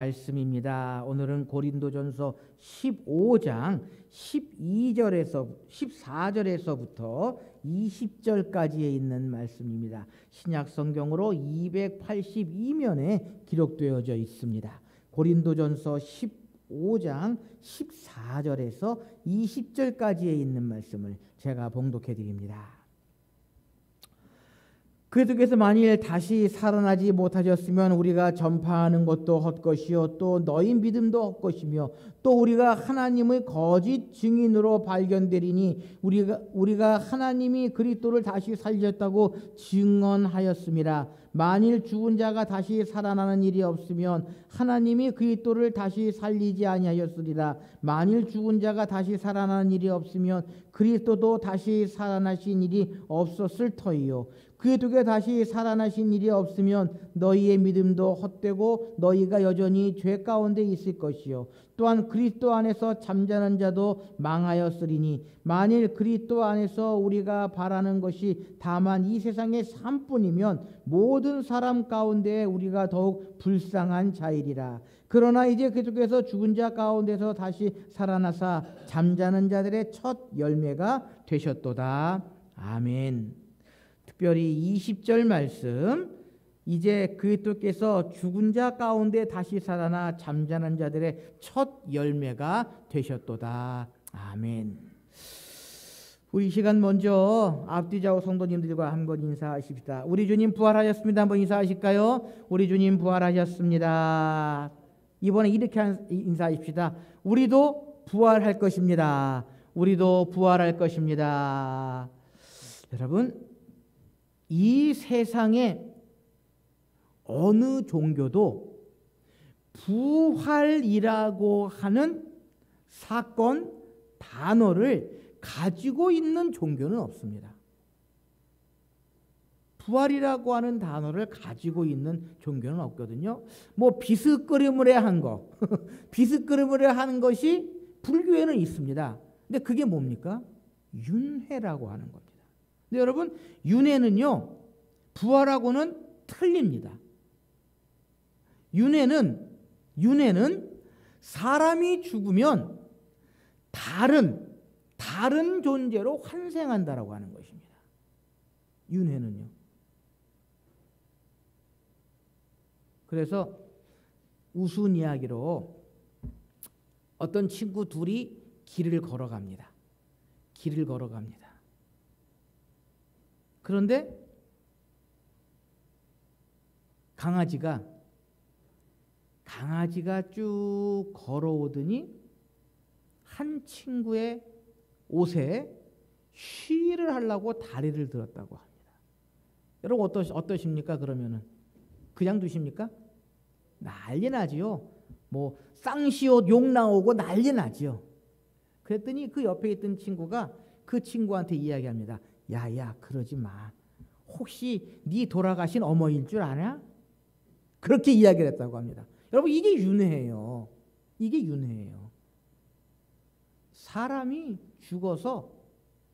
말씀입니다. 오늘은 고린도전서 15장 14절에서부터 20절까지에 있는 말씀입니다. 신약 성경으로 282면에 기록되어져 있습니다. 고린도전서 15장 14절에서 20절까지에 있는 말씀을 제가 봉독해 드립니다. 그리스도께서 만일 다시 살아나지 못하셨으면 우리가 전파하는 것도 헛것이요 또 너희 믿음도 헛것이며 또 우리가 하나님의 거짓 증인으로 발견되리니 우리가 하나님이 그리스도를 다시 살리셨다고 증언하였습니다. 만일 죽은 자가 다시 살아나는 일이 없으면 하나님이 그리스도를 다시 살리지 아니하였으리라. 만일 죽은 자가 다시 살아나는 일이 없으면 그리스도도 다시 살아나신 일이 없었을 터이요. 그리스도가 다시 살아나신 일이 없으면 너희의 믿음도 헛되고 너희가 여전히 죄 가운데 있을 것이요. 또한 그리스도 안에서 잠자는 자도 망하였으리니 만일 그리스도 안에서 우리가 바라는 것이 다만 이 세상의 삶뿐이면 모든 사람 가운데 우리가 더욱 불쌍한 자이리라. 그러나 이제 그리스도께서 죽은 자 가운데서 다시 살아나사 잠자는 자들의 첫 열매가 되셨도다. 아멘. 특별히 20절 말씀, 이제 그리스도께서 죽은 자 가운데 다시 살아나 잠자는 자들의 첫 열매가 되셨도다. 아멘. 우리 시간 먼저 앞뒤 좌우 성도님들과 한번 인사하십시다. 우리 주님 부활하셨습니다. 한번 인사하실까요? 우리 주님 부활하셨습니다. 이번에 이렇게 인사하십시다. 우리도 부활할 것입니다. 우리도 부활할 것입니다. 여러분, 이 세상에 어느 종교도 부활이라고 하는 사건, 단어를 가지고 있는 종교는 없습니다. 부활이라고 하는 단어를 가지고 있는 종교는 없거든요. 뭐 비스끄러물에 한 거, 비스끄러물에 하는 것이 불교에는 있습니다. 근데 그게 뭡니까? 윤회라고 하는 겁니다. 근데 여러분, 윤회는요, 부활하고는 틀립니다. 윤회는 사람이 죽으면 다른 존재로 환생한다라고 하는 것입니다. 윤회는요. 그래서 우스운 이야기로 어떤 친구 둘이 길을 걸어갑니다. 그런데 강아지가 쭉 걸어오더니 한 친구의 옷에 쉬를 하려고 다리를 들었다고 합니다. 여러분 어떠십니까? 그러면은 그냥 두십니까? 난리 나지요. 뭐 쌍시옷 욕 나오고 난리 나지요. 그랬더니 그 옆에 있던 친구가 그 친구한테 이야기합니다. 야야, 그러지 마. 혹시 네 돌아가신 어머니일 줄 아냐? 그렇게 이야기를 했다고 합니다. 여러분, 이게 윤회예요. 이게 윤회예요. 사람이 죽어서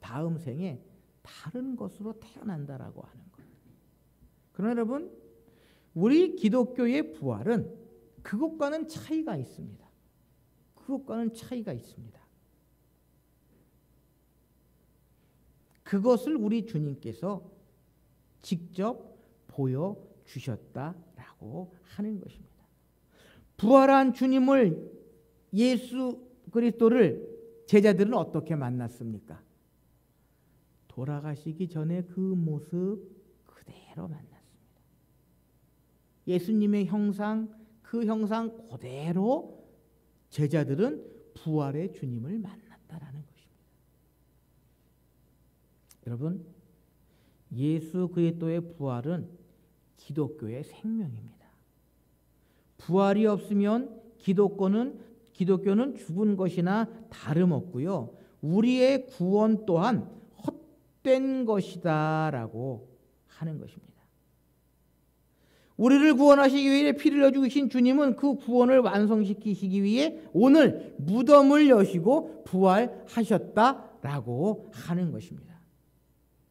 다음 생에 다른 것으로 태어난다라고 하는 거예요. 그러나 여러분, 우리 기독교의 부활은 그것과는 차이가 있습니다. 그것을 우리 주님께서 직접 보여주셨다라고 하는 것입니다. 부활한 주님을, 예수 그리스도를 제자들은 어떻게 만났습니까? 돌아가시기 전에 그 모습 그대로 만났습니다. 예수님의 형상, 그 형상 그대로 제자들은 부활의 주님을 만났다라는 것입니다. 여러분, 예수 그리스도의 부활은 기독교의 생명입니다. 부활이 없으면 기독교는 죽은 것이나 다름없고요. 우리의 구원 또한 헛된 것이다라고 하는 것입니다. 우리를 구원하시기 위해 피를 흘려 주신 주님은 그 구원을 완성시키시기 위해 오늘 무덤을 여시고 부활하셨다라고 하는 것입니다.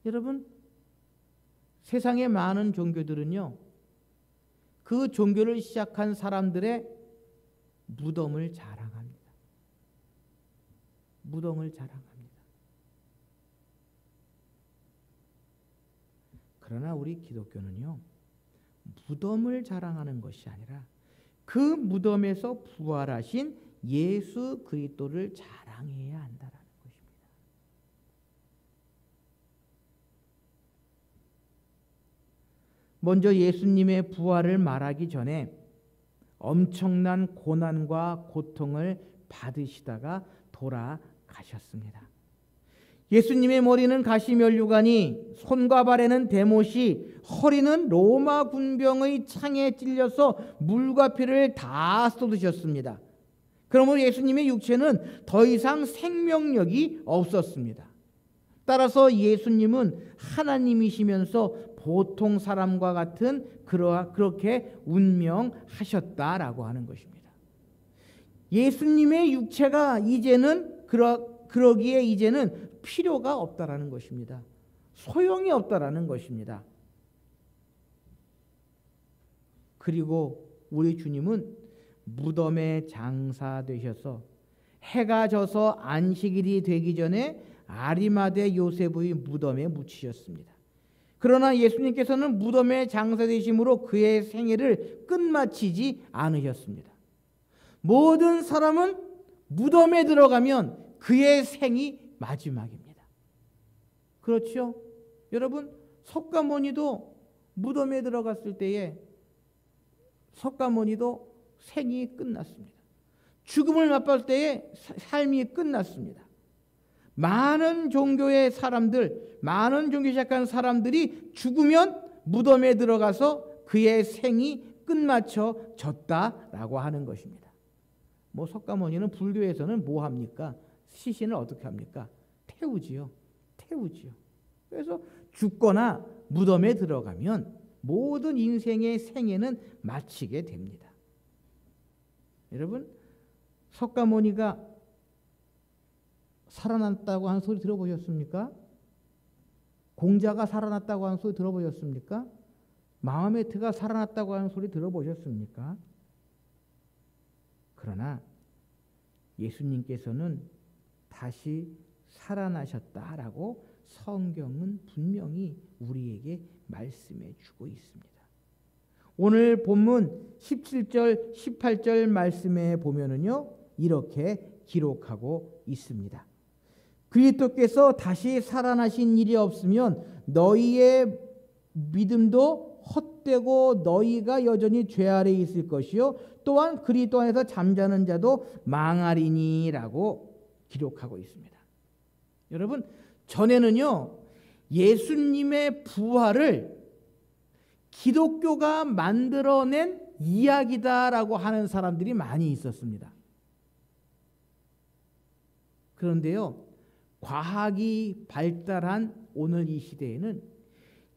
여러분, 세상의 많은 종교들은요, 그 종교를 시작한 사람들의 무덤을 자랑합니다. 무덤을 자랑합니다. 그러나 우리 기독교는요, 무덤을 자랑하는 것이 아니라 그 무덤에서 부활하신 예수 그리스도를 자랑해야 한다라는 것입니다. 먼저 예수님의 부활을 말하기 전에 엄청난 고난과 고통을 받으시다가 돌아가셨습니다. 예수님의 머리는 가시면류관이, 손과 발에는 대못이, 허리는 로마 군병의 창에 찔려서 물과 피를 다 쏟으셨습니다. 그러므로 예수님의 육체는 더 이상 생명력이 없었습니다. 따라서 예수님은 하나님이시면서 보통 사람과 같은 그렇게 운명하셨다라고 하는 것입니다. 예수님의 육체가 이제는 그러기에 이제는 필요가 없다라는 것입니다. 소용이 없다라는 것입니다. 그리고 우리 주님은 무덤에 장사되셔서 해가 져서 안식일이 되기 전에 아리마대 요셉의 무덤에 묻히셨습니다. 그러나 예수님께서는 무덤에 장사되심으로 그의 생애를 끝마치지 않으셨습니다. 모든 사람은 무덤에 들어가면 그의 생이 마지막입니다. 그렇죠? 여러분, 석가모니도 무덤에 들어갔을 때에 석가모니도 생이 끝났습니다. 죽음을 맛볼 때에 삶이 끝났습니다. 많은 종교의 사람들, 많은 종교 시작한 사람들이 죽으면 무덤에 들어가서 그의 생이 끝마쳐졌다라고 하는 것입니다. 뭐 석가모니는 불교에서는 뭐 합니까? 시신을 어떻게 합니까? 태우지요. 그래서 죽거나 무덤에 들어가면 모든 인생의 생애는 마치게 됩니다. 여러분, 석가모니가 살아났다고 하는 소리 들어보셨습니까? 공자가 살아났다고 하는 소리 들어보셨습니까? 마호메트가 살아났다고 하는 소리 들어보셨습니까? 그러나 예수님께서는 다시 살아나셨다라고 성경은 분명히 우리에게 말씀해 주고 있습니다. 오늘 본문 17절, 18절 말씀에 보면은요, 이렇게 기록하고 있습니다. 그리스도께서 다시 살아나신 일이 없으면 너희의 믿음도 헛되고 너희가 여전히 죄 아래 있을 것이요 또한 그리스도 안에서 잠자는 자도 망하리니라고 기록하고 있습니다. 여러분, 전에는요, 예수님의 부활을 기독교가 만들어낸 이야기다라고 하는 사람들이 많이 있었습니다. 그런데요, 과학이 발달한 오늘 이 시대에는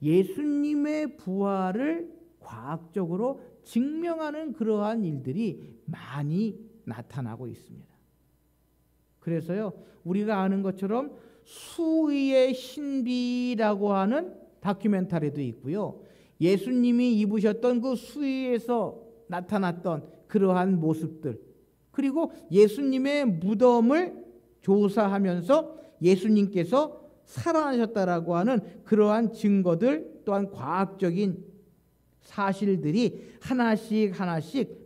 예수님의 부활을 과학적으로 증명하는 그러한 일들이 많이 나타나고 있습니다. 그래서요, 우리가 아는 것처럼 수의의 신비라고 하는 다큐멘터리도 있고요, 예수님이 입으셨던 그 수의에서 나타났던 그러한 모습들, 그리고 예수님의 무덤을 조사하면서 예수님께서 살아나셨다라고 하는 그러한 증거들, 또한 과학적인 사실들이 하나씩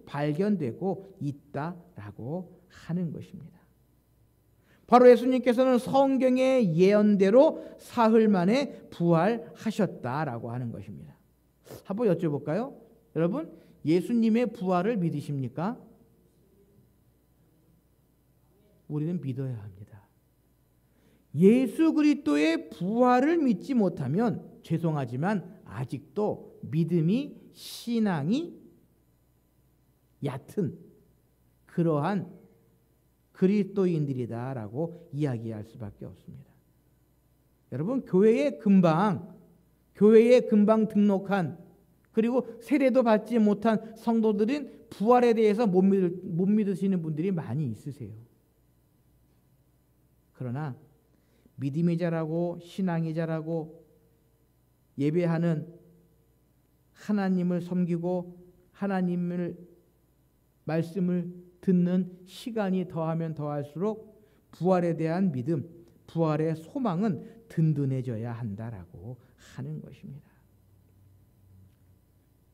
발견되고 있다라고 하는 것입니다. 바로 예수님께서는 성경의 예언대로 사흘 만에 부활하셨다라고 하는 것입니다. 한번 여쭤볼까요? 여러분, 예수님의 부활을 믿으십니까? 우리는 믿어야 합니다. 예수 그리스도의 부활을 믿지 못하면 죄송하지만 아직도 믿음이, 신앙이 얕은 그러한 그리스도인들이다라고 이야기할 수밖에 없습니다. 여러분, 교회에 금방 등록한, 그리고 세례도 받지 못한 성도들은 부활에 대해서 못 믿으시는 분들이 많이 있으세요. 그러나 믿음이 자라고 신앙이 자라고 예배하는, 하나님을 섬기고 하나님을 말씀을 듣는 시간이 더하면 더할수록 부활에 대한 믿음, 부활의 소망은 든든해져야 한다라고 하는 것입니다.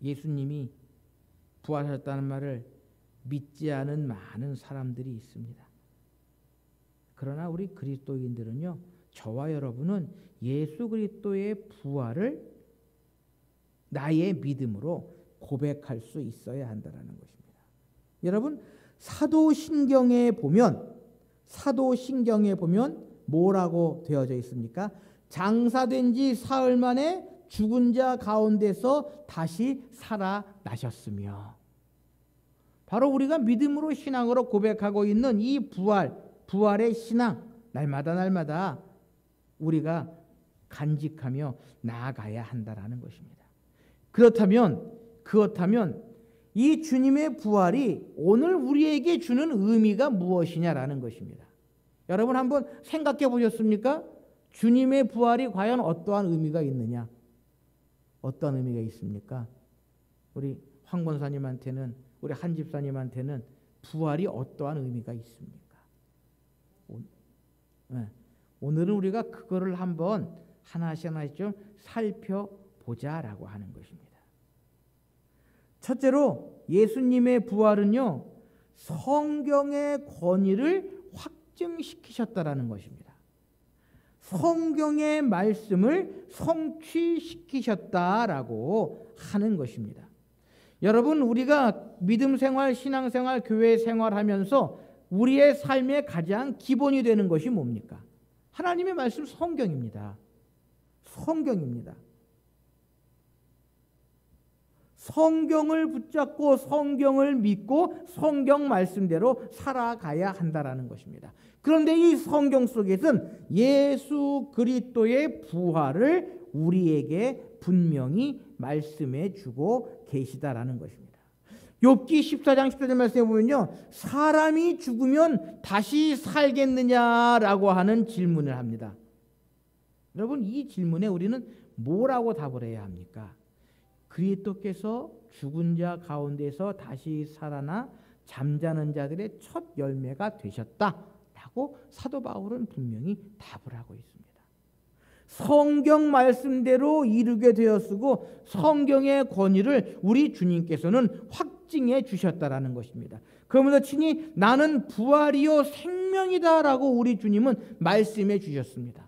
예수님이 부활하셨다는 말을 믿지 않은 많은 사람들이 있습니다. 그러나 우리 그리스도인들은요, 저와 여러분은 예수 그리스도의 부활을 나의 믿음으로 고백할 수 있어야 한다는 것입니다. 여러분, 사도신경에 보면 뭐라고 되어져 있습니까? 장사된 지 사흘 만에 죽은 자 가운데서 다시 살아나셨으며, 바로 우리가 믿음으로 신앙으로 고백하고 있는 이 부활의 신앙, 날마다 우리가 간직하며 나아가야 한다라는 것입니다. 그렇다면 이 주님의 부활이 오늘 우리에게 주는 의미가 무엇이냐라는 것입니다. 여러분 한번 생각해 보셨습니까? 주님의 부활이 과연 어떠한 의미가 있느냐? 어떤 의미가 있습니까? 우리 황 권사님한테는, 우리 한 집사님한테는 부활이 어떠한 의미가 있습니까? 오늘은 우리가 그거를 한번 하나씩 좀 살펴보자라고 하는 것입니다. 첫째로 예수님의 부활은요, 성경의 권위를 확증시키셨다라는 것입니다. 성경의 말씀을 성취시키셨다라고 하는 것입니다. 여러분, 우리가 믿음 생활, 신앙 생활, 교회 생활하면서 우리의 삶의 가장 기본이 되는 것이 뭡니까? 하나님의 말씀, 성경입니다. 성경을 붙잡고 성경을 믿고 성경 말씀대로 살아가야 한다라는 것입니다. 그런데 이 성경 속에서는 예수 그리스도의 부활을 우리에게 분명히 말씀해 주고 계시다라는 것입니다. 욥기 14장 14절 말씀에 보면요, 사람이 죽으면 다시 살겠느냐라고 하는 질문을 합니다. 여러분, 이 질문에 우리는 뭐라고 답을 해야 합니까? 그리스도께서 죽은 자 가운데서 다시 살아나 잠자는 자들의 첫 열매가 되셨다라고 사도 바울은 분명히 답을 하고 있습니다. 성경 말씀대로 이루게 되었으고 성경의 권위를 우리 주님께서는 확증해 주셨다라는 것입니다. 그러면서 친히 나는 부활이요 생명이다라고 우리 주님은 말씀해 주셨습니다.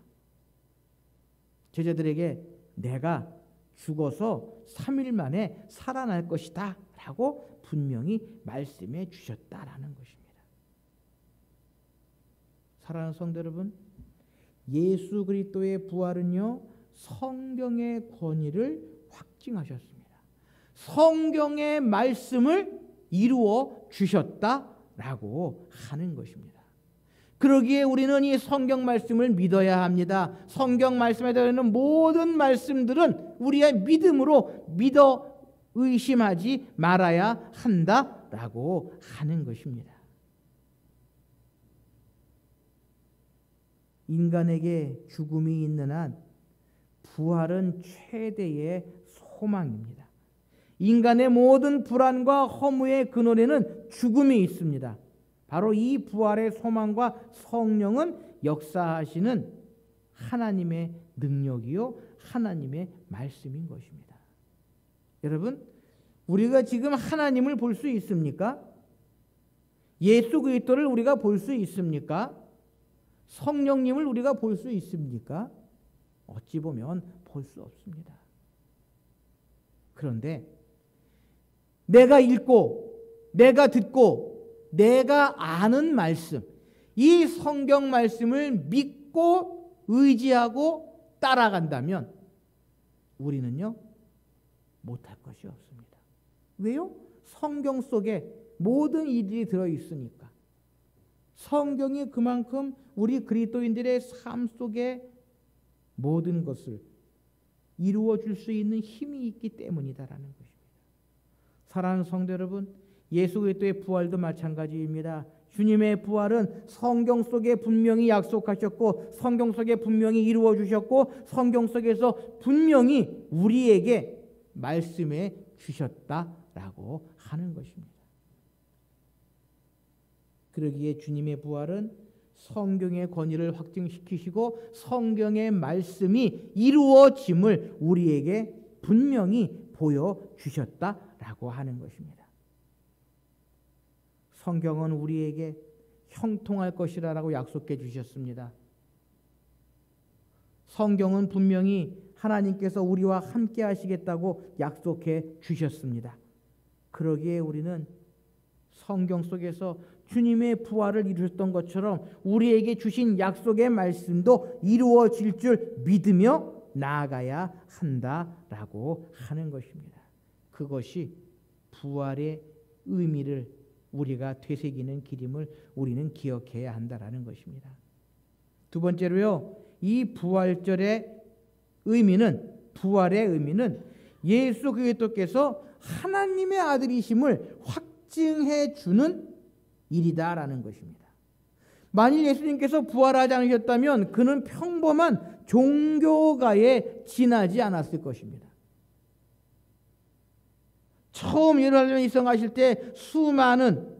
제자들에게 내가 죽어서 3일 만에 살아날 것이다 라고 분명히 말씀해 주셨다라는 것입니다. 사랑하는 성도 여러분, 예수 그리스도의 부활은요, 성경의 권위를 확증하셨습니다. 성경의 말씀을 이루어 주셨다라고 하는 것입니다. 그러기에 우리는 이 성경 말씀을 믿어야 합니다. 성경 말씀에 들어있는 모든 말씀들은 우리의 믿음으로 믿어 의심하지 말아야 한다라고 하는 것입니다. 인간에게 죽음이 있는 한 부활은 최대의 소망입니다. 인간의 모든 불안과 허무의 근원에는 죽음이 있습니다. 바로 이 부활의 소망과 성령은 역사하시는 하나님의 능력이요 하나님의 말씀인 것입니다. 여러분, 우리가 지금 하나님을 볼 수 있습니까? 예수 그리스도를 우리가 볼 수 있습니까? 성령님을 우리가 볼 수 있습니까? 어찌 보면 볼 수 없습니다. 그런데 내가 읽고 내가 듣고 내가 아는 말씀, 이 성경 말씀을 믿고 의지하고 따라간다면 우리는요 못할 것이 없습니다. 왜요? 성경 속에 모든 일들이 들어있으니까. 성경이 그만큼 우리 그리스도인들의 삶 속에 모든 것을 이루어 줄 수 있는 힘이 있기 때문이다라는 것입니다. 사랑하는 성도 여러분, 예수 그리스도의 부활도 마찬가지입니다. 주님의 부활은 성경 속에 분명히 약속하셨고 성경 속에 분명히 이루어 주셨고 성경 속에서 분명히 우리에게 말씀해 주셨다라고 하는 것입니다. 그러기에 주님의 부활은 성경의 권위를 확증시키시고 성경의 말씀이 이루어짐을 우리에게 분명히 보여주셨다라고 하는 것입니다. 성경은 우리에게 형통할 것이라고 약속해 주셨습니다. 성경은 분명히 하나님께서 우리와 함께 하시겠다고 약속해 주셨습니다. 그러기에 우리는 성경 속에서 주님의 부활을 이루셨던 것처럼 우리에게 주신 약속의 말씀도 이루어질 줄 믿으며 나아가야 한다라고 하는 것입니다. 그것이 부활의 의미를 우리가 되새기는 길임을 우리는 기억해야 한다라는 것입니다. 두 번째로요, 이 부활절의 의미는, 부활의 의미는 예수 그리스도께서 하나님의 아들이심을 확증해 주는 일이다라는 것입니다. 만일 예수님께서 부활하지 않으셨다면 그는 평범한 종교가에 지나지 않았을 것입니다. 처음 예루살렘에 입성하실 때 수많은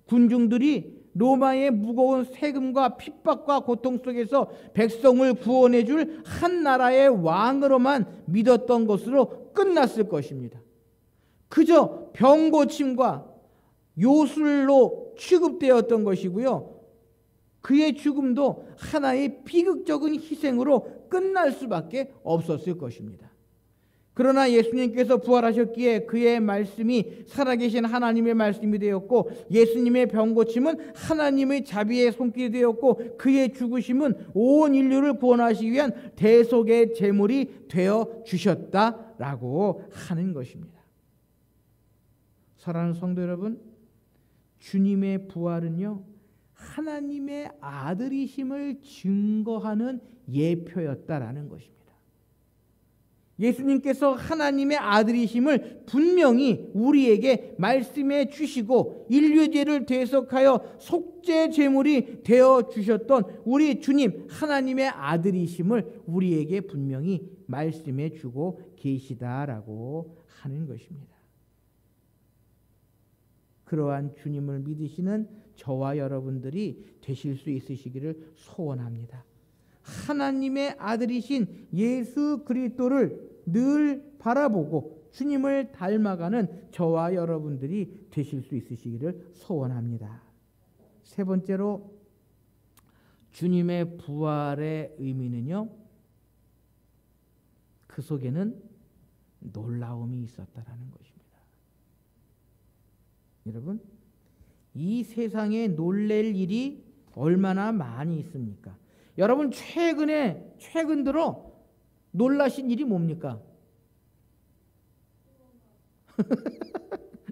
군중들이 로마의 무거운 세금과 핍박과 고통 속에서 백성을 구원해 줄 한 나라의 왕으로만 믿었던 것으로 끝났을 것입니다. 그저 병고침과 요술로 취급되었던 것이고요. 그의 죽음도 하나의 비극적인 희생으로 끝날 수밖에 없었을 것입니다. 그러나 예수님께서 부활하셨기에 그의 말씀이 살아계신 하나님의 말씀이 되었고, 예수님의 병고침은 하나님의 자비의 손길이 되었고, 그의 죽으심은 온 인류를 구원하시기 위한 대속의 제물이 되어 주셨다라고 하는 것입니다. 사랑하는 성도 여러분, 주님의 부활은요, 하나님의 아들이심을 증거하는 예표였다라는 것입니다. 예수님께서 하나님의 아들이심을 분명히 우리에게 말씀해 주시고 인류의 죄를 대속하여 속죄 제물이 되어 주셨던 우리 주님 하나님의 아들이심을 우리에게 분명히 말씀해 주고 계시다라고 하는 것입니다. 그러한 주님을 믿으시는 저와 여러분들이 되실 수 있으시기를 소원합니다. 하나님의 아들이신 예수 그리스도를 늘 바라보고 주님을 닮아가는 저와 여러분들이 되실 수 있으시기를 소원합니다. 세 번째로 주님의 부활의 의미는요, 그 속에는 놀라움이 있었다라는 것입니다. 여러분, 이 세상에 놀랄 일이 얼마나 많이 있습니까? 여러분, 최근 들어 놀라신 일이 뭡니까?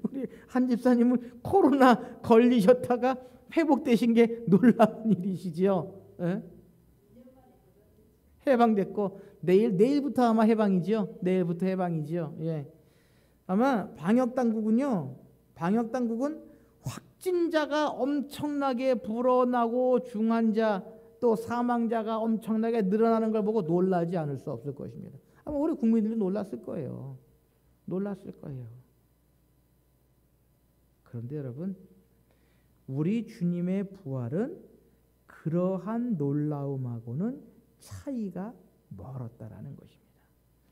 우리 한 집사님은 코로나 걸리셨다가 회복되신 게 놀라운 일이시지요. 예? 해방됐고 내일부터 아마 해방이지요. 내일부터 해방이지요. 예. 아마 방역 당국은 확진자가 엄청나게 불어나고 중환자 또 사망자가 엄청나게 늘어나는 걸 보고 놀라지 않을 수 없을 것입니다. 아마 우리 국민들이 놀랐을 거예요. 그런데 여러분, 우리 주님의 부활은 그러한 놀라움하고는 차이가 멀었다라는 것입니다.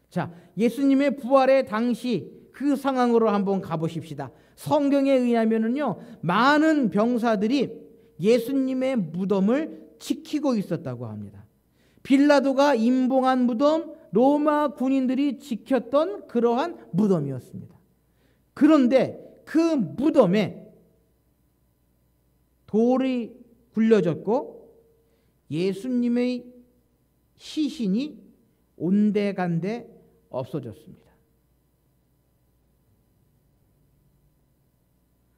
자, 예수님의 부활의 당시 그 상황으로 한번 가보십시다. 성경에 의하면은요, 많은 병사들이 예수님의 무덤을 지키고 있었다고 합니다. 빌라도가 임봉한 무덤, 로마 군인들이 지켰던 그러한 무덤이었습니다. 그런데 그 무덤에 돌이 굴려졌고 예수님의 시신이 온데간데 없어졌습니다.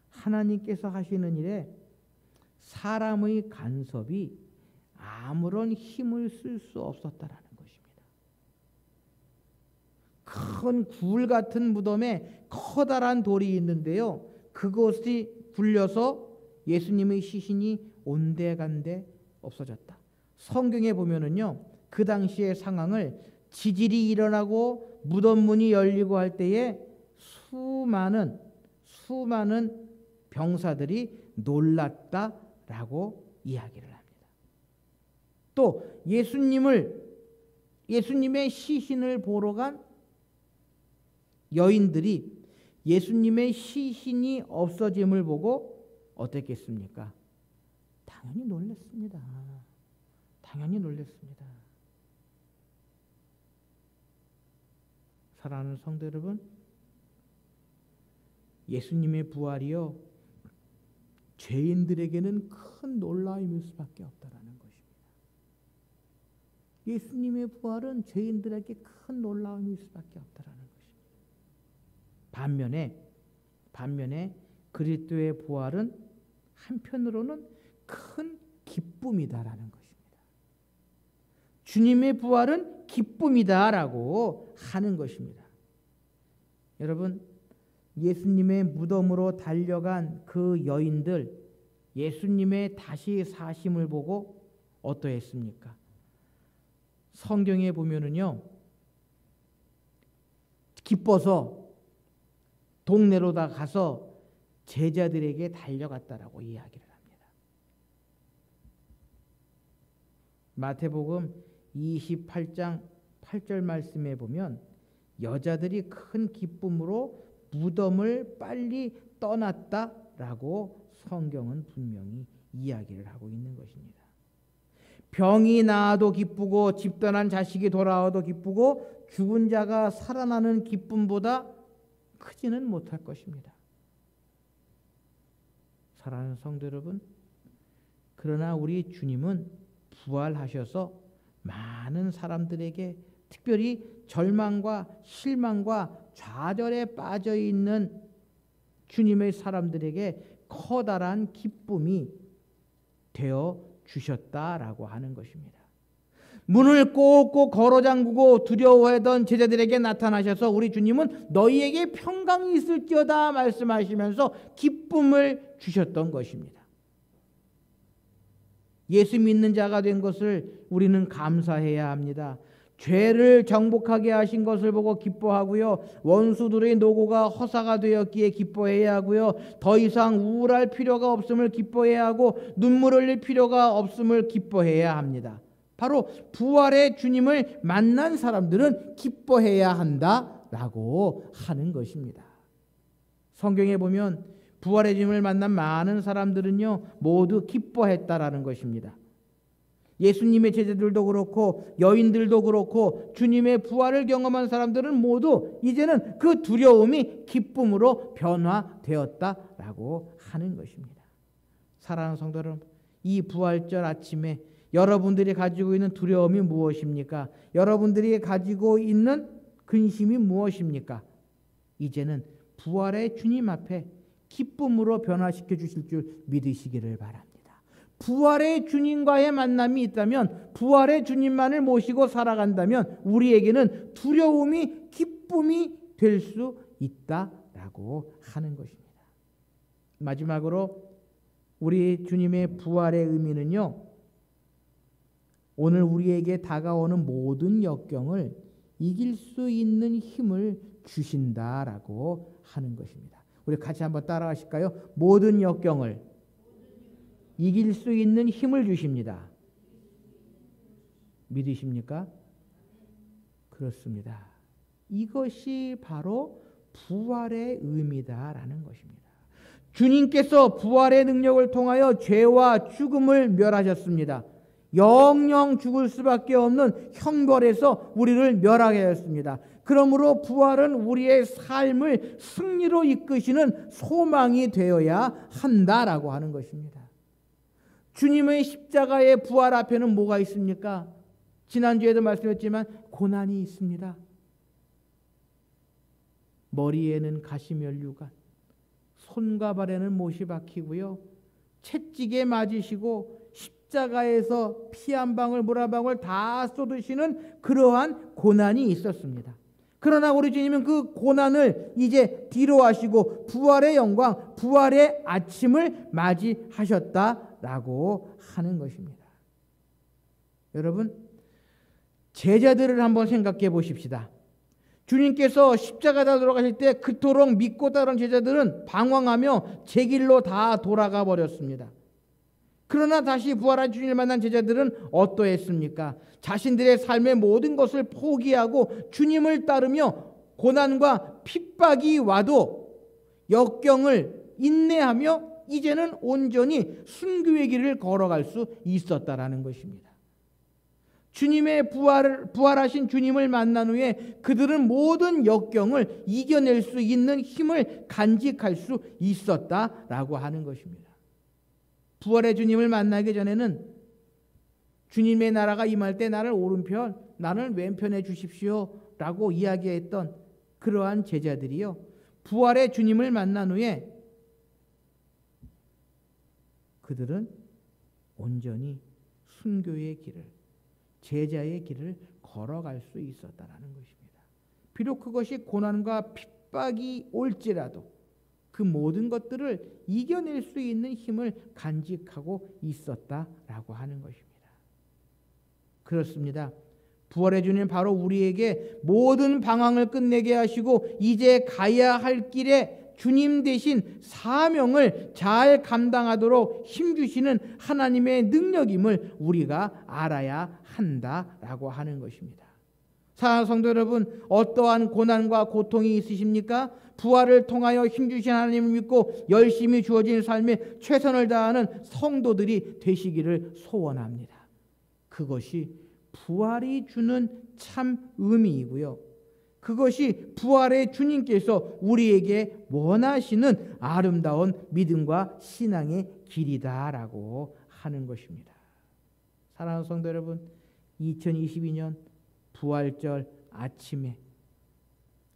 하나님께서 하시는 일에 사람의 간섭이 아무런 힘을 쓸 수 없었다라는 것입니다. 큰 굴 같은 무덤에 커다란 돌이 있는데요, 그것이 굴려서 예수님의 시신이 온데간데 없어졌다. 성경에 보면은요, 그 당시의 상황을 지진이 일어나고 무덤 문이 열리고 할 때에 수많은 병사들이 놀랐다 라고 이야기를 합니다. 또 예수님의 시신을 보러 간 여인들이 예수님의 시신이 없어짐을 보고 어땠겠습니까? 당연히 놀랐습니다. 당연히 놀랐습니다. 사랑하는 성도 여러분, 예수님의 부활이요, 죄인들에게는 큰 놀라움일 수밖에 없다라는 것입니다. 예수님의 부활은 죄인들에게 큰 놀라움일 수밖에 없다라는 것입니다. 반면에 그리스도의 부활은 한편으로는 큰 기쁨이다라는 것입니다. 주님의 부활은 기쁨이다라고 하는 것입니다. 여러분, 예수님의 무덤으로 달려간 그 여인들, 예수님의 다시 사심을 보고 어떠했습니까? 성경에 보면은요, 기뻐서 동네로다 가서 제자들에게 달려갔다라고 이야기를 합니다. 마태복음 28장 8절 말씀에 보면 여자들이 큰 기쁨으로 무덤을 빨리 떠났다라고 성경은 분명히 이야기를 하고 있는 것입니다. 병이 나아도 기쁘고 집 떠난 자식이 돌아와도 기쁘고 죽은 자가 살아나는 기쁨보다 크지는 못할 것입니다. 사랑하는 성도 여러분, 그러나 우리 주님은 부활하셔서 많은 사람들에게, 특별히 절망과 실망과 좌절에 빠져 있는 주님의 사람들에게 커다란 기쁨이 되어 주셨다라고 하는 것입니다. 문을 꼭꼭 걸어 잠그고 두려워하던 제자들에게 나타나셔서 우리 주님은 너희에게 평강이 있을지어다 말씀하시면서 기쁨을 주셨던 것입니다. 예수 믿는 자가 된 것을 우리는 감사해야 합니다. 죄를 정복하게 하신 것을 보고 기뻐하고요, 원수들의 노고가 허사가 되었기에 기뻐해야 하고요, 더 이상 우울할 필요가 없음을 기뻐해야 하고 눈물 흘릴 필요가 없음을 기뻐해야 합니다. 바로 부활의 주님을 만난 사람들은 기뻐해야 한다라고 하는 것입니다. 성경에 보면 부활의 주님을 만난 많은 사람들은요, 모두 기뻐했다라는 것입니다. 예수님의 제자들도 그렇고 여인들도 그렇고 주님의 부활을 경험한 사람들은 모두 이제는 그 두려움이 기쁨으로 변화되었다라고 하는 것입니다. 사랑하는 성도 여러분, 이 부활절 아침에 여러분들이 가지고 있는 두려움이 무엇입니까? 여러분들이 가지고 있는 근심이 무엇입니까? 이제는 부활의 주님 앞에 기쁨으로 변화시켜 주실 줄 믿으시기를 바랍니다. 부활의 주님과의 만남이 있다면, 부활의 주님만을 모시고 살아간다면 우리에게는 두려움이 기쁨이 될 수 있다라고 하는 것입니다. 마지막으로 우리 주님의 부활의 의미는요, 오늘 우리에게 다가오는 모든 역경을 이길 수 있는 힘을 주신다라고 하는 것입니다. 우리 같이 한번 따라하실까요? 모든 역경을 이길 수 있는 힘을 주십니다. 믿으십니까? 그렇습니다. 이것이 바로 부활의 의미다라는 것입니다. 주님께서 부활의 능력을 통하여 죄와 죽음을 멸하셨습니다. 영영 죽을 수밖에 없는 형벌에서 우리를 멸하게 하였습니다. 그러므로 부활은 우리의 삶을 승리로 이끄시는 소망이 되어야 한다라고 하는 것입니다. 주님의 십자가의 부활 앞에는 뭐가 있습니까? 지난주에도 말씀했지만 고난이 있습니다. 머리에는 가시면류관, 손과 발에는 못이 박히고요, 채찍에 맞으시고 십자가에서 피 한 방울 물 한 방울 다 쏟으시는 그러한 고난이 있었습니다. 그러나 우리 주님은 그 고난을 이제 뒤로 하시고 부활의 영광, 부활의 아침을 맞이하셨다라고 하는 것입니다. 여러분, 제자들을 한번 생각해 보십시다. 주님께서 십자가에 돌아가실 때 그토록 믿고 따른 제자들은 방황하며 제 길로 다 돌아가 버렸습니다. 그러나 다시 부활한 주님을 만난 제자들은 어떠했습니까? 자신들의 삶의 모든 것을 포기하고 주님을 따르며 고난과 핍박이 와도 역경을 인내하며 이제는 온전히 순교의 길을 걸어갈 수 있었다라는 것입니다. 주님의 부활하신 주님을 만난 후에 그들은 모든 역경을 이겨낼 수 있는 힘을 간직할 수 있었다라고 하는 것입니다. 부활의 주님을 만나기 전에는 주님의 나라가 임할 때 나를 오른편, 나를 왼편에 주십시오 라고 이야기했던 그러한 제자들이요, 부활의 주님을 만난 후에 그들은 온전히 순교의 길을, 제자의 길을 걸어갈 수 있었다라는 것입니다. 비록 그것이 고난과 핍박이 올지라도 그 모든 것들을 이겨낼 수 있는 힘을 간직하고 있었다라고 하는 것입니다. 그렇습니다. 부활의 주님 바로 우리에게 모든 방황을 끝내게 하시고 이제 가야 할 길에 주님 대신 사명을 잘 감당하도록 힘주시는 하나님의 능력임을 우리가 알아야 한다라고 하는 것입니다. 사랑하는 성도 여러분, 어떠한 고난과 고통이 있으십니까? 부활을 통하여 힘주신 하나님을 믿고 열심히 주어진 삶에 최선을 다하는 성도들이 되시기를 소원합니다. 그것이 부활이 주는 참 의미이고요, 그것이 부활의 주님께서 우리에게 원하시는 아름다운 믿음과 신앙의 길이다라고 하는 것입니다. 사랑하는 성도 여러분, 2022년 부활절 아침에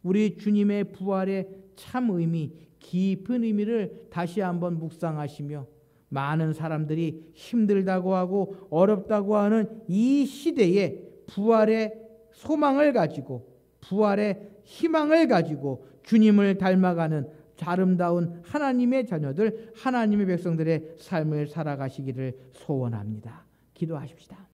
우리 주님의 부활의 참 의미, 깊은 의미를 다시 한번 묵상하시며 많은 사람들이 힘들다고 하고 어렵다고 하는 이 시대에 부활의 소망을 가지고, 부활의 희망을 가지고 주님을 닮아가는 아름다운 하나님의 자녀들, 하나님의 백성들의 삶을 살아가시기를 소원합니다. 기도하십시다.